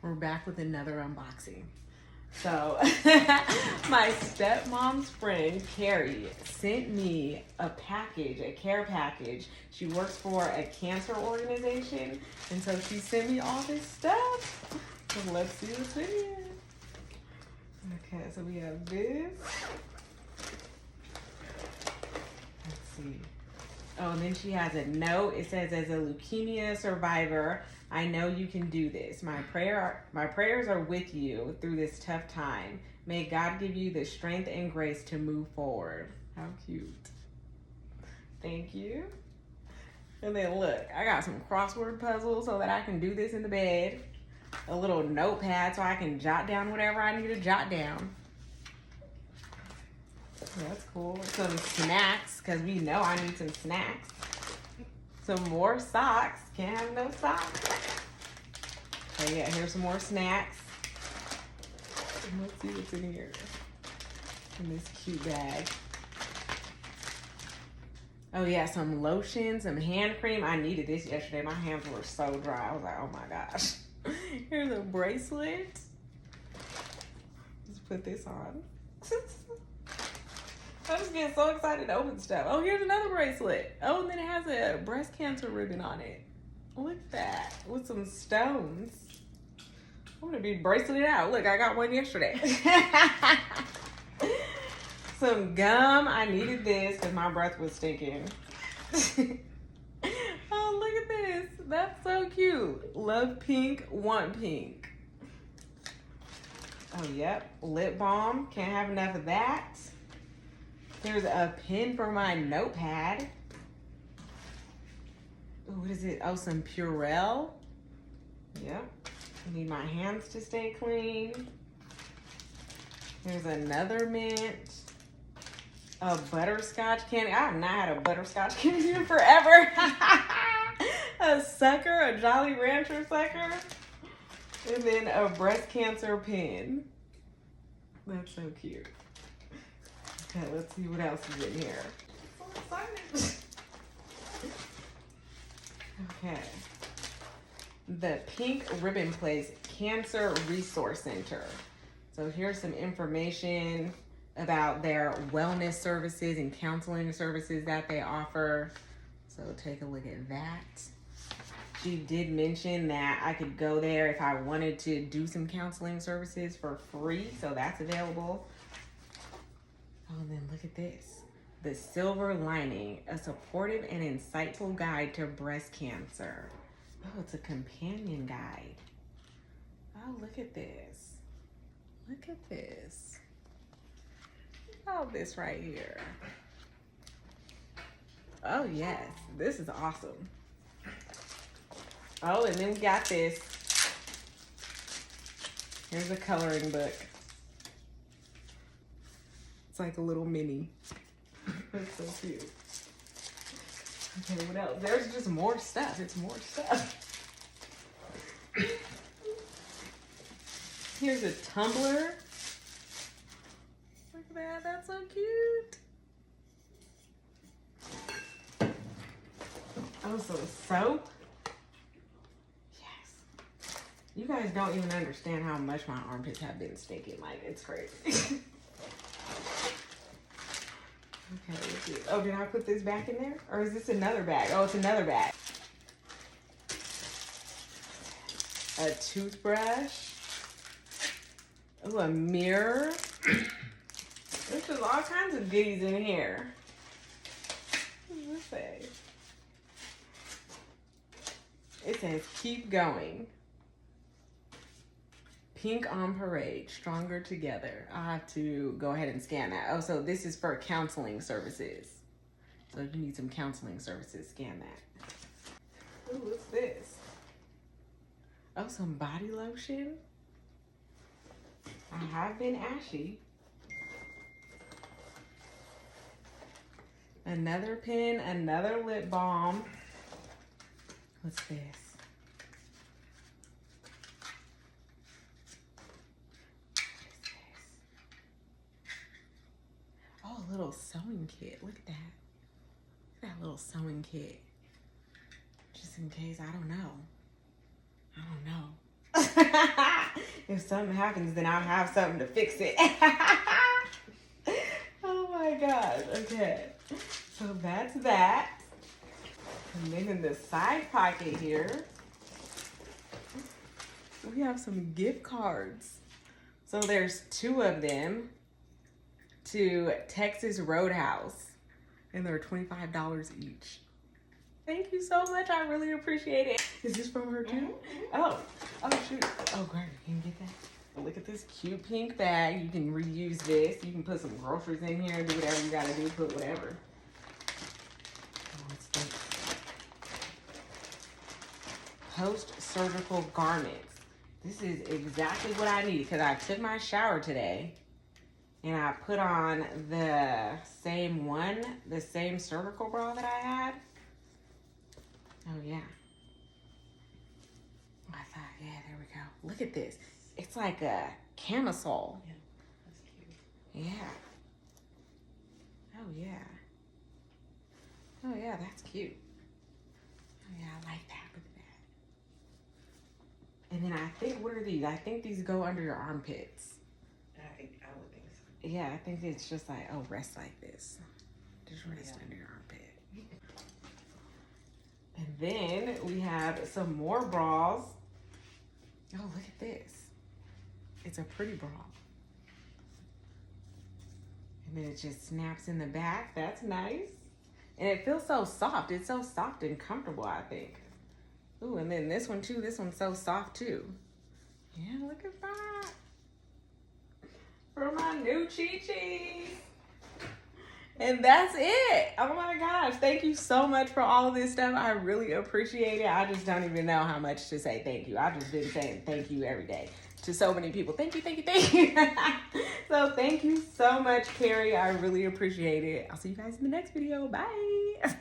We're back with another unboxing. So, my stepmom's friend, Karie, sent me a package, a care package. She works for a cancer organization, and so she sent me all this stuff. So let's see what's in here. Okay, so we have this. Let's see. Oh, and then she has a note. It says, as a leukemia survivor, I know you can do this. My prayers are with you through this tough time. May God give you the strength and grace to move forward. How cute. Thank you. And then look, I got some crossword puzzles so that I can do this in the bed. A little notepad so I can jot down whatever I need to jot down. That's cool. Some snacks, because we know I need some snacks. Some more socks. Can't have no socks. Okay, yeah, here's some more snacks. And let's see what's in here. In this cute bag. Oh yeah, some lotion, some hand cream. I needed this yesterday. My hands were so dry. I was like, oh my gosh. Here's a bracelet. Just put this on. I'm just getting so excited to open stuff. Oh, here's another bracelet. Oh, and then it has a breast cancer ribbon on it. Look at that. With some stones. I'm going to be braceleted out. Look, I got one yesterday. Some gum. I needed this because my breath was stinking. Oh, look at this. That's so cute. Love pink, want pink. Oh, yep. Lip balm. Can't have enough of that. There's a pen for my notepad. Ooh, what is it? Oh, some Purell. Yep. I need my hands to stay clean. There's another mint. A butterscotch candy. I have not had a butterscotch candy in forever. A sucker, a Jolly Rancher sucker. And then a breast cancer pin. That's so cute. Okay, let's see what else is in here. So excited. Okay. The Pink Ribbon Place Cancer Resource Center. So here's some information about their wellness services and counseling services that they offer. So take a look at that. She did mention that I could go there if I wanted to do some counseling services for free. So that's available. Oh, and then look at this. The Silver Lining, a supportive and insightful guide to breast cancer. Oh, it's a companion guide. Oh, look at this. Look at this. Oh, this right here. Oh, yes. This is awesome. Oh, and then we got this. Here's a coloring book. It's like a little mini. That's so cute. Okay, what else? There's just more stuff. It's more stuff. Here's a tumbler. Look at that. That's so cute. Oh, some soap. Yes. You guys don't even understand how much my armpits have been stinking. Like, it's crazy. Okay, let's see. Oh, did I put this back in there? Or is this another bag? Oh, it's another bag. A toothbrush. Oh, a mirror. There's just all kinds of goodies in here. What does this say? It says, keep going. Pink on Parade, Stronger Together. I'll have to go ahead and scan that. Oh, so this is for counseling services. So if you need some counseling services, scan that. Ooh, what's this? Oh, some body lotion. I have been ashy. Another pen, another lip balm. What's this? A little sewing kit. Look at that. Look at that little sewing kit. Just in case, I don't know. if something happens, then I'll have something to fix it. Oh my gosh. Okay. So that's that. And then in the side pocket here, we have some gift cards. So there's 2 of them to Texas Roadhouse, and they're $25 each. Thank you so much. I really appreciate it. Is this from her too? Oh shoot. Oh, great. Can you get that? Look at this cute pink bag. You can reuse this. You can put some groceries in here, do whatever you gotta do, put whatever. Oh, what's this? Post-surgical garments. This is exactly what I need because I took my shower today and I put on the same surgical bra that I had. Oh yeah. I thought, yeah, there we go. Look at this. It's like a camisole. Yeah, that's cute. Yeah. Oh yeah. Oh yeah, that's cute. Oh yeah, I like that. Look at that. And then I think, what are these? I think these go under your armpits. I would think so. Yeah, I think it's just like, oh, rest like this. Just rest under your armpit. And then we have some more bras. Oh, look at this. It's a pretty bra. And then it just snaps in the back. That's nice. And it feels so soft. It's so soft and comfortable, I think. Ooh, and then this one too. This one's so soft too. Yeah, look at that. For my new chi-chis. And that's it. Oh my gosh. Thank you so much for all of this stuff. I really appreciate it. I just don't even know how much to say thank you. I've just been saying thank you every day to so many people. Thank you, thank you, thank you. So thank you so much, Karie. I really appreciate it. I'll see you guys in the next video. Bye.